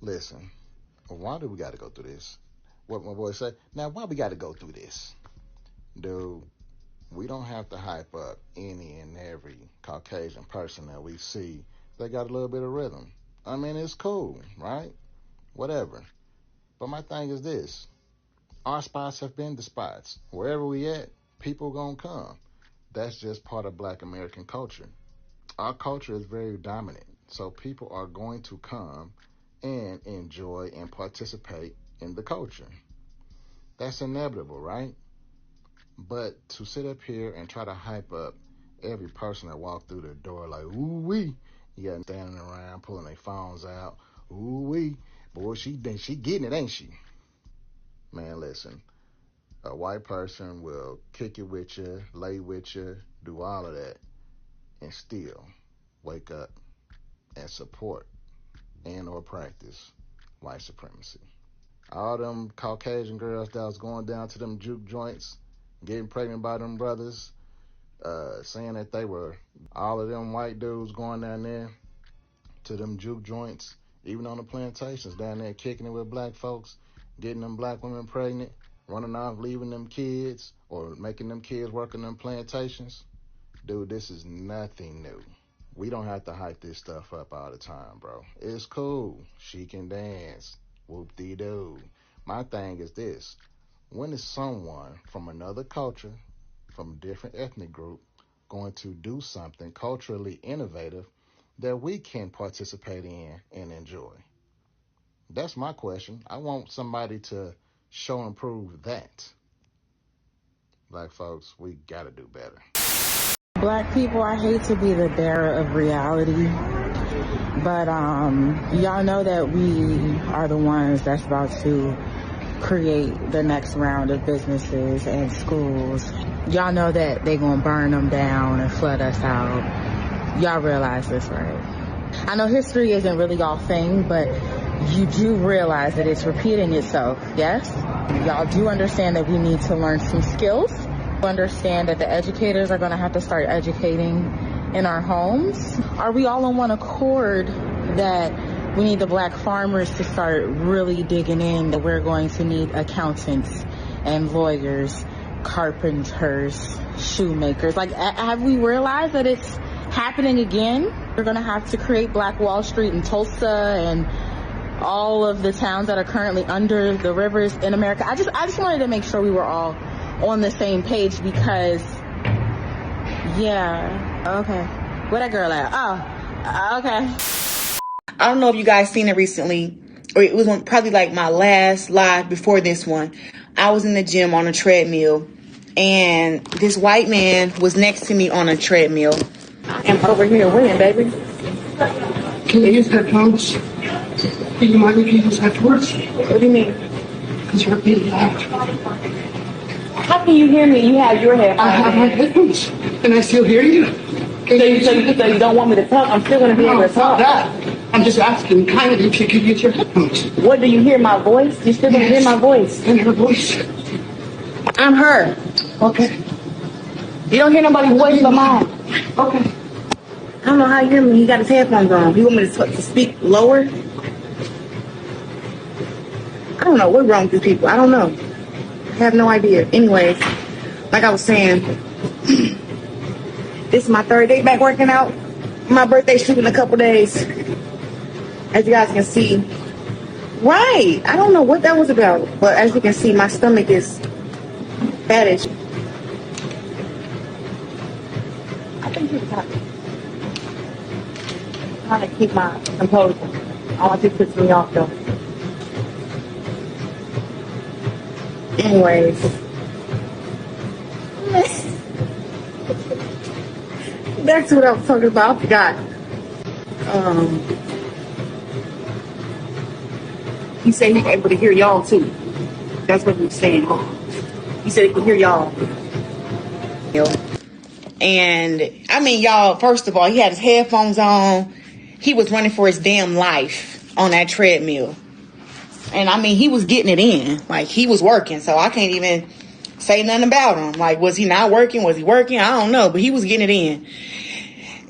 Listen, why do we got to go through this? What my boy say? Now, why we got to go through this? Dude, we don't have to hype up any and every Caucasian person that we see that got a little bit of rhythm. I mean, it's cool, right? Whatever. But my thing is this. Our spots have been the spots. Wherever we at, people gonna come. That's just part of Black American culture. Our culture is very dominant. So people are going to come and enjoy and participate in the culture. That's inevitable, right? But to sit up here and try to hype up every person that walked through the door like, ooh wee, you got standing around pulling their phones out, ooh wee, boy, she getting it, ain't she? Man, listen, a white person will kick it with you, lay with you, do all of that, and still wake up and support and or practice white supremacy. All them Caucasian girls that was going down to them juke joints, getting pregnant by them brothers, saying that they were all of them white dudes going down there to them juke joints, even on the plantations down there kicking it with black folks, getting them black women pregnant, running off, leaving them kids, or making them kids work on them plantations. Dude, this is nothing new. We don't have to hype this stuff up all the time, bro. It's cool. She can dance. Whoop-dee-doo. My thing is this. When is someone from another culture, from a different ethnic group, going to do something culturally innovative that we can participate in and enjoy? That's my question. I want somebody to show and prove that. Black folks, we gotta do better. Black people, I hate to be the bearer of reality, but y'all know that we are the ones that's about to create the next round of businesses and schools. Y'all know that they gonna burn them down and flood us out. Y'all realize this, right? I know history isn't really y'all thing, but you do realize that it's repeating itself, yes? Y'all do understand that we need to learn some skills. Understand that the educators are going to have to start educating in our homes. Are we all on one accord that we need the black farmers to start really digging in, that we're going to need accountants and lawyers, carpenters, shoemakers? Like, have we realized that it's happening again? We're going to have to create Black Wall Street in Tulsa and all of the towns that are currently under the rivers in America. I just wanted to make sure we were all on the same page because, yeah, okay. Where that girl at? Oh, okay. I don't know if you guys seen it recently, or it was probably like my last live before this one. I was in the gym on a treadmill, and this white man was next to me on a treadmill. I'm over here winning, baby. Can you use headphones? Do you mind if you use headphones? What do you mean? Because you're being loud. How can you hear me? You have your headphones. I have my headphones, and I still hear you. So you don't want me to talk? I'm still going to be able to talk. Not that. I'm just asking kindly if you could use your headphones. What, do you hear my voice? You're still going to hear my voice? And her voice. I'm her. Okay. You don't hear nobody's voice but mine. Okay. I don't know how you hear me. He got his headphones on. You want me to speak lower? I don't know. What's wrong with these people? I don't know. I have no idea. Anyways, like I was saying, this is my third day back working out. My birthday's shooting in a couple days. As you guys can see. Right. I don't know what that was about. But as you can see, my stomach is fattish. I think he was happy. I'm trying to keep my composure. I want to piss me off though. Anyways. Back to what I was talking about. I forgot. He said he's able to hear y'all too. That's what he was saying. He said he could hear y'all. And I mean, y'all, first of all, he had his headphones on. He was running for his damn life on that treadmill. And I mean, he was getting it in. Like, he was working. So I can't even say nothing about him. Like, was he not working? Was he working? I don't know. But he was getting it in.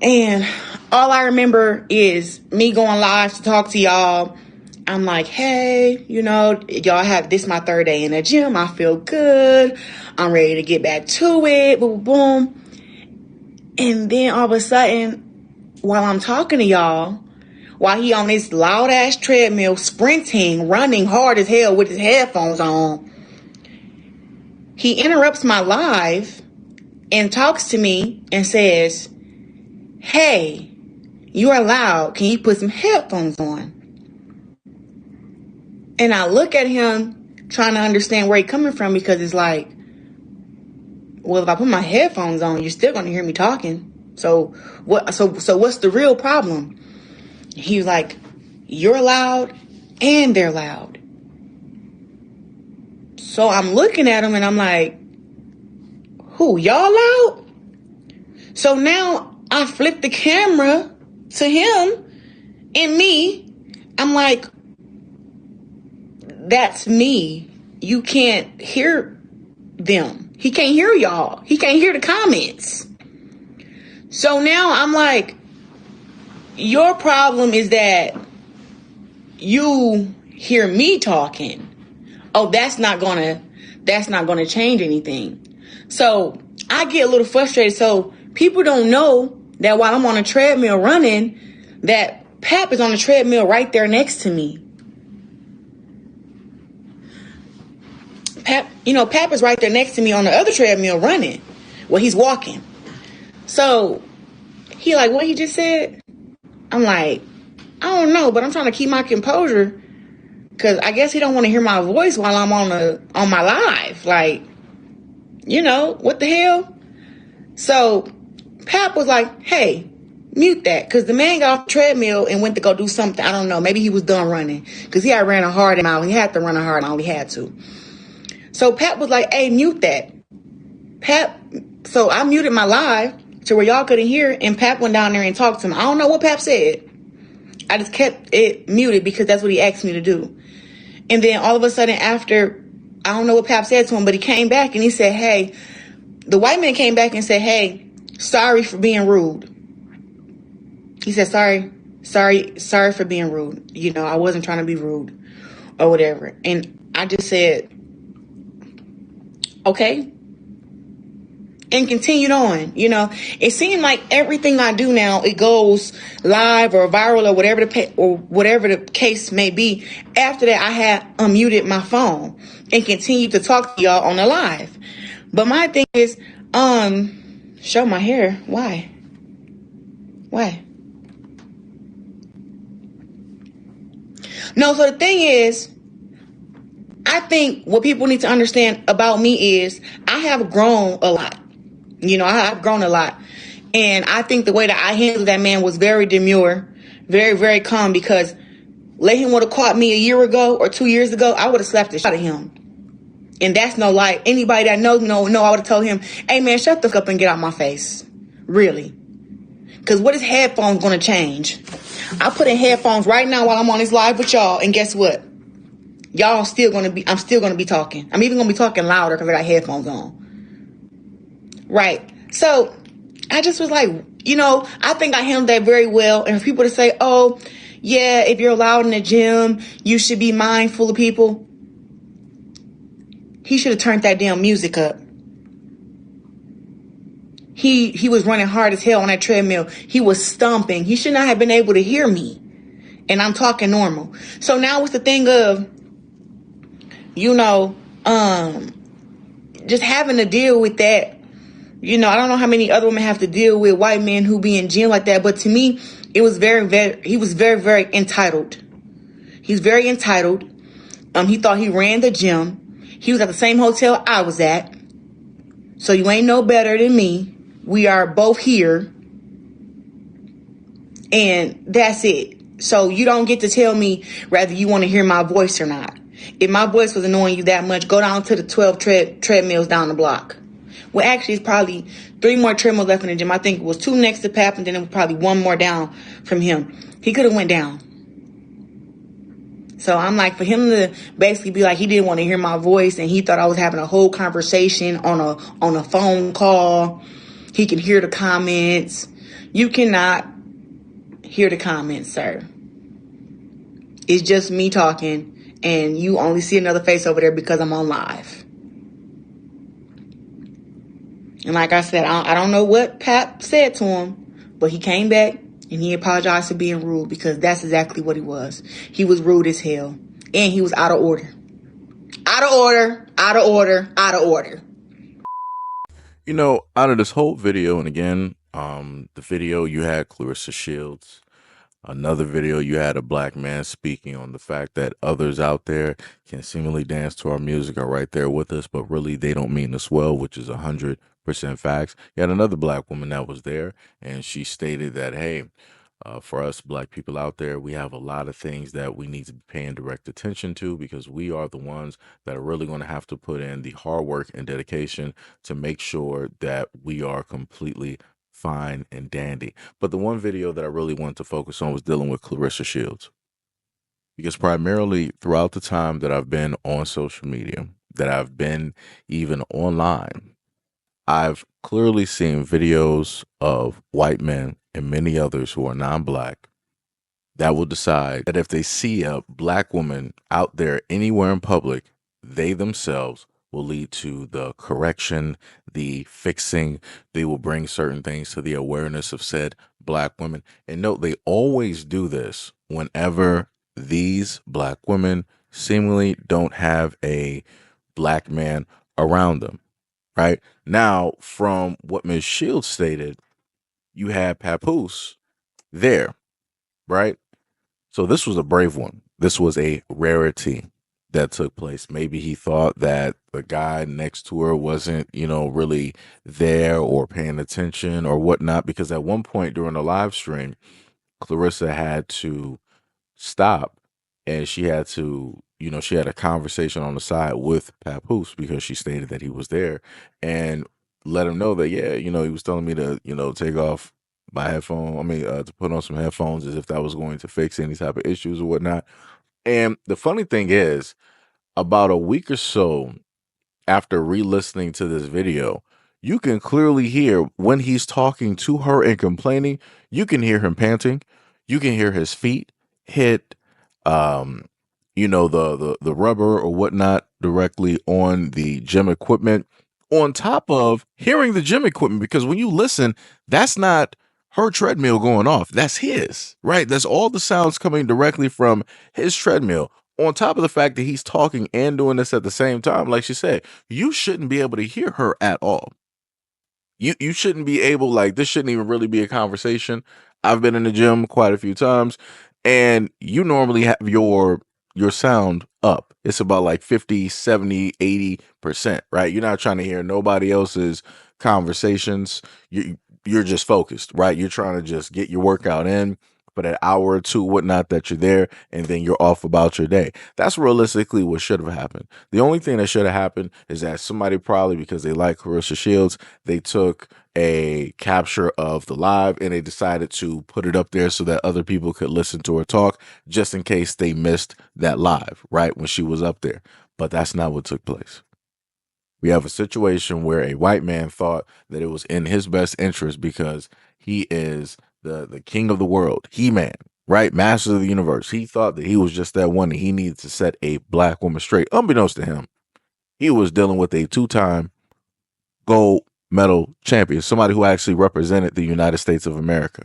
And all I remember is me going live to talk to y'all I'm like, hey, y'all this my third day in the gym. I feel good. I'm ready to get back to it. Boom, boom. And then all of a sudden, while I'm talking to y'all, while he on this loud ass treadmill, sprinting, running hard as hell with his headphones on, he interrupts my live and talks to me and says, hey, you are loud. Can you put some headphones on? And I look at him trying to understand where he's coming from, because it's like, well, if I put my headphones on, you're still going to hear me talking. So what? So what's the real problem? He was like, you're loud and they're loud. So I'm looking at him and I'm like, who, y'all loud? So now I flip the camera to him and me. I'm like, that's me. You can't hear them. He can't hear y'all. He can't hear the comments. So now I'm like, your problem is that you hear me talking. Oh, that's not gonna change anything. So I get a little frustrated. So people don't know that while I'm on a treadmill running, that Pap is on the treadmill right there next to me. Pap is right there next to me on the other treadmill running. Well, he's walking. So he like, what he just said? I'm like, I don't know, but I'm trying to keep my composure, because I guess he don't want to hear my voice while I'm on my live. Like, what the hell? So Pap was like, hey, mute that, because the man got off the treadmill and went to go do something. I don't know. Maybe he was done running, because he had ran a hard mile. He had to run a hard mile. He had to. So Pap was like, hey, mute that. So I muted my live to where y'all couldn't hear, and Pap went down there and talked to him. I don't know what Pap said. I just kept it muted because that's what he asked me to do. And then all of a sudden after, I don't know what Pap said to him, but he came back and he said, hey, the white man came back and said, hey, sorry for being rude. He said, sorry for being rude. I wasn't trying to be rude or whatever. And I just said, okay. And continued on. It seemed like everything I do now, it goes live or viral or whatever the case may be. After that, I had unmuted my phone and continued to talk to y'all on the live. But my thing is, show my hair. Why? No, so the thing is, I think what people need to understand about me is I have grown a lot. I've grown a lot. And I think the way that I handled that man was very demure, very, very calm, because let him would have caught me a year ago or 2 years ago, I would have slapped the shit out of him. And that's no lie. Anybody that knows, I would have told him, hey man, shut the fuck up and get out my face. Really. Because what is headphones going to change? I put in headphones right now while I'm on this live with y'all, and guess what? I'm still going to be talking. I'm even going to be talking louder because I got headphones on. Right. So I just was like, I think I handled that very well. And for people to say, oh, yeah, if you're loud in the gym, you should be mindful of people. He should have turned that damn music up. He was running hard as hell on that treadmill. He was stomping. He should not have been able to hear me. And I'm talking normal. So now it's the thing of, just having to deal with that. I don't know how many other women have to deal with white men who be in gym like that. But to me, it was he was very, very entitled. He's very entitled. He thought he ran the gym. He was at the same hotel I was at. So you ain't no better than me. We are both here. And that's it. So you don't get to tell me whether you want to hear my voice or not. If my voice was annoying you that much, go down to the 12 treadmills down the block. Well, actually, it's probably 3 more treadmills left in the gym. I think it was 2 next to Pap, and then it was probably 1 more down from him. He could have went down. So I'm like, for him to basically be like, he didn't want to hear my voice, and he thought I was having a whole conversation on a phone call. He can hear the comments. You cannot hear the comments, sir. it's just me talking, and you only see another face over there because I'm on live. And like I said, I don't know what Pap said to him, but he came back and he apologized for being rude, because that's exactly what he was. He was rude as hell. And he was out of order. Out of order, out of order, out of order. You know, out of this whole video, and again, the video you had Clarissa Shields, another video you had a black man speaking on the fact that others out there can seemingly dance to our music, are right there with us, but really they don't mean us well, which is 100% facts. You had another black woman that was there, and she stated that, hey, for us black people out there, we have a lot of things that we need to be paying direct attention to, because we are the ones that are really going to have to put in the hard work and dedication to make sure that we are completely fine and dandy. But the one video that I really wanted to focus on was dealing with Clarissa Shields, because primarily throughout the time that I've been on social media, that I've been even online, I've clearly seen videos of white men and many others who are non-black that will decide that if they see a black woman out there anywhere in public, they themselves will lead to the correction, the fixing. They will bring certain things to the awareness of said black women. And note, they always do this whenever these black women seemingly don't have a black man around them. Right now, from what Ms. Shields stated, you had Papoose there, right? So this was a brave one. This was a rarity that took place. Maybe he thought that the guy next to her wasn't, really there or paying attention or whatnot, because at one point during the live stream, Clarissa had to stop, and she had to, she had a conversation on the side with Papoose, because she stated that he was there, and let him know that, yeah, he was telling me to, take off my headphone. To put on some headphones, as if that was going to fix any type of issues or whatnot. And the funny thing is, about a week or so after re-listening to this video, you can clearly hear when he's talking to her and complaining, you can hear him panting. You can hear his feet hit, the rubber or whatnot directly on the gym equipment, on top of hearing the gym equipment, because when you listen, that's not her treadmill going off. That's his, right? That's all the sounds coming directly from his treadmill. On top of the fact that he's talking and doing this at the same time, like she said, you shouldn't be able to hear her at all. You shouldn't be able, this shouldn't even really be a conversation. I've been in the gym quite a few times, and you normally have your sound up. It's about 50, 70, 80%, right? You're not trying to hear nobody else's conversations. You're just focused, right? You're trying to just get your workout in for that hour or two, whatnot, that you're there, and then you're off about your day. That's realistically what should have happened. The only thing that should have happened is that somebody, probably because they like Clarissa Shields, they took a capture of the live and they decided to put it up there so that other people could listen to her talk, just in case they missed that live, right, when she was up there. But that's not what took place. We have a situation where a white man thought that it was in his best interest, because he is the king of the world, He-Man, right? Master of the universe. He thought that he was just that one, and he needed to set a black woman straight. Unbeknownst to him, he was dealing with a 2-time gold medal champion, somebody who actually represented the United States of America,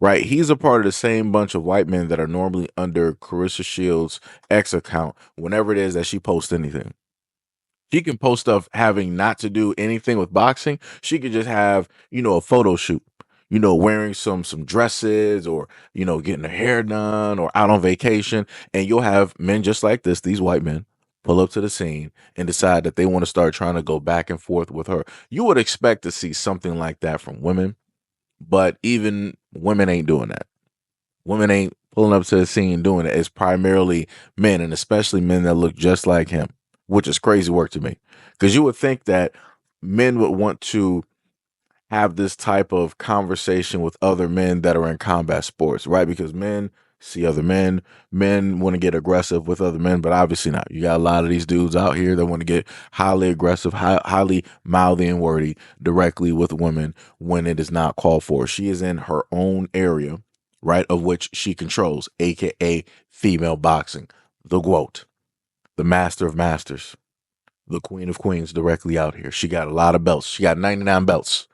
right? He's a part of the same bunch of white men that are normally under Clarissa Shields' X account whenever it is that she posts anything. She can post stuff having not to do anything with boxing. She could just have, a photo shoot, wearing some dresses, or, getting her hair done, or out on vacation. And you'll have men just like this, these white men, pull up to the scene and decide that they want to start trying to go back and forth with her. You would expect to see something like that from women, but even women ain't doing that. Women ain't pulling up to the scene doing it. It's primarily men, and especially men that look just like him, which is crazy work to me, because you would think that men would want to have this type of conversation with other men that are in combat sports, right? Because men see other men want to get aggressive with other men, but obviously not. You got a lot of these dudes out here that want to get highly aggressive, highly mouthy and wordy directly with women when it is not called for. She is in her own area, right, of which she controls, aka female boxing, the GOAT, the master of masters, the queen of queens directly out here. She got a lot of belts. She got 99 belts.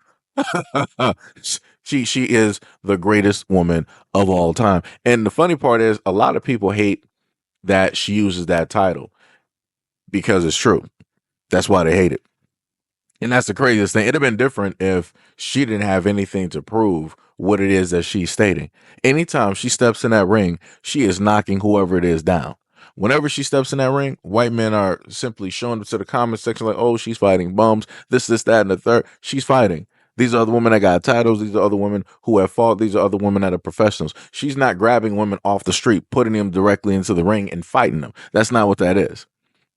she is the greatest woman of all time. And the funny part is a lot of people hate that she uses that title because it's true. That's why they hate it. And that's the craziest thing. It'd have been different if she didn't have anything to prove what it is that she's stating. Anytime she steps in that ring, she is knocking whoever it is down. Whenever she steps in that ring, white men are simply showing up to the comment section like, oh, she's fighting bums, this, that, and the third. She's fighting. These are other women that got titles. These are other women who have fought. These are other women that are professionals. She's not grabbing women off the street, putting them directly into the ring and fighting them. That's not what that is.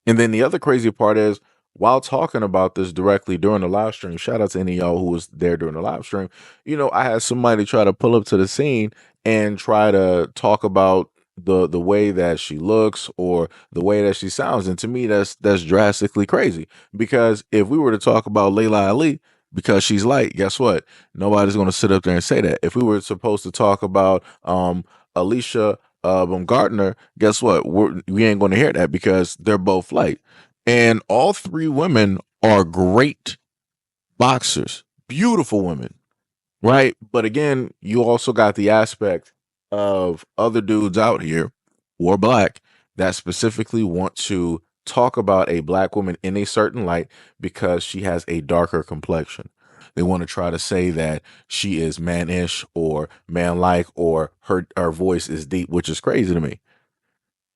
And then the other crazy part is, while talking about this directly during the live stream, shout out to any of y'all who was there during the live stream, I had somebody try to pull up to the scene and try to talk about the way that she looks or the way that she sounds. And to me, that's drastically crazy. Because if we were to talk about Layla Ali, because she's light, guess what? Nobody's going to sit up there and say that. If we were supposed to talk about Alicia Baumgartner, guess what? We ain't going to hear that because they're both light. And all three women are great boxers, beautiful women, right? But again, you also got the aspect of other dudes out here who are black that specifically want to talk about a black woman in a certain light because she has a darker complexion. They want to try to say that she is mannish or manlike or her voice is deep, which is crazy to me.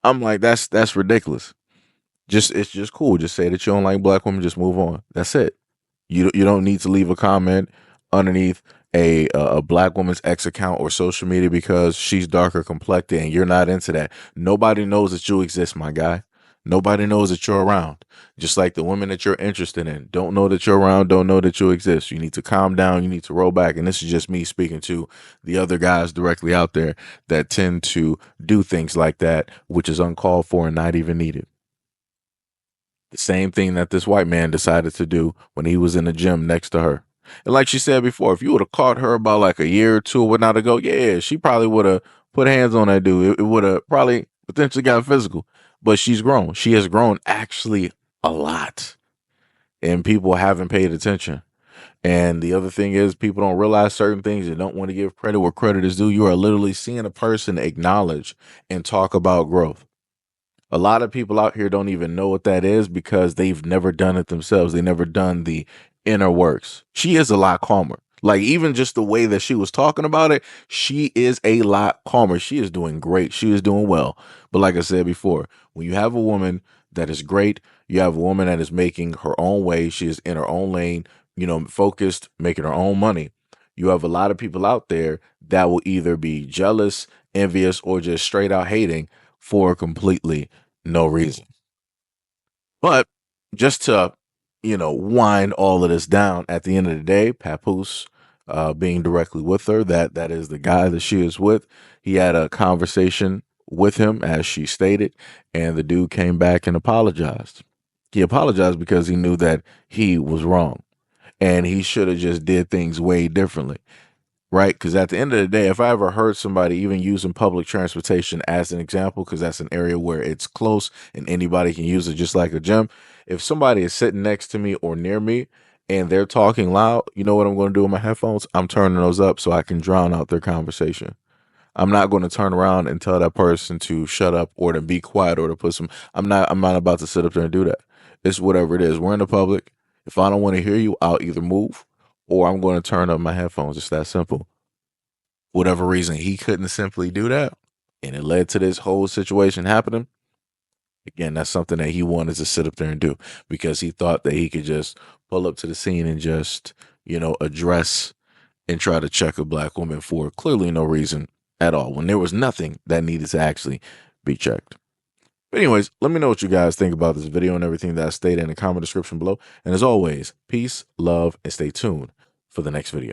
I'm like, that's ridiculous. It's just cool. Just say that you don't like black women. Just move on. That's it. You don't need to leave a comment underneath a black woman's X account or social media because she's darker complected and you're not into that. Nobody knows that you exist, my guy. Nobody knows that you're around. Just like the women that you're interested in don't know that you're around, don't know that you exist. You need to calm down. You need to roll back. And this is just me speaking to the other guys directly out there that tend to do things like that, which is uncalled for and not even needed. The same thing that this white man decided to do when he was in the gym next to her. And like she said before, if you would have caught her about like a year or two or whatnot ago, yeah, she probably would have put hands on that dude. It would have probably potentially got physical. But she's grown. She has grown actually a lot. And people haven't paid attention. And the other thing is people don't realize certain things and don't want to give credit where credit is due. You are literally seeing a person acknowledge and talk about growth. A lot of people out here don't even know what that is because they've never done it themselves. They never done the inner works. She is a lot calmer. Like even just the way that she was talking about it, she is a lot calmer. She is doing great. She is doing well. But like I said before, when you have a woman that is great, you have a woman that is making her own way. She is in her own lane, focused, making her own money. You have a lot of people out there that will either be jealous, envious, or just straight out hating for completely no reason. But just to, wind all of this down at the end of the day, Papoose being directly with her, that is the guy that she is with. He had a conversation with him, as she stated, and the dude came back and apologized. He apologized because he knew that he was wrong and he should have just did things way differently. Right? Because at the end of the day, if I ever heard somebody even using public transportation as an example, because that's an area where it's close and anybody can use it just like a gym. If somebody is sitting next to me or near me and they're talking loud, you know what I'm going to do with my headphones? I'm turning those up so I can drown out their conversation. I'm not going to turn around and tell that person to shut up or to be quiet or to put some. I'm not about to sit up there and do that. It's whatever it is. We're in the public. If I don't want to hear you, I'll either move or I'm going to turn up my headphones. It's that simple. Whatever reason, he couldn't simply do that. And it led to this whole situation happening. Again, that's something that he wanted to sit up there and do because he thought that he could just pull up to the scene and just, address and try to check a black woman for clearly no reason at all when there was nothing that needed to actually be checked. But anyways, let me know what you guys think about this video and everything that I stated in the comment description below. And as always, peace, love, and stay tuned for the next video.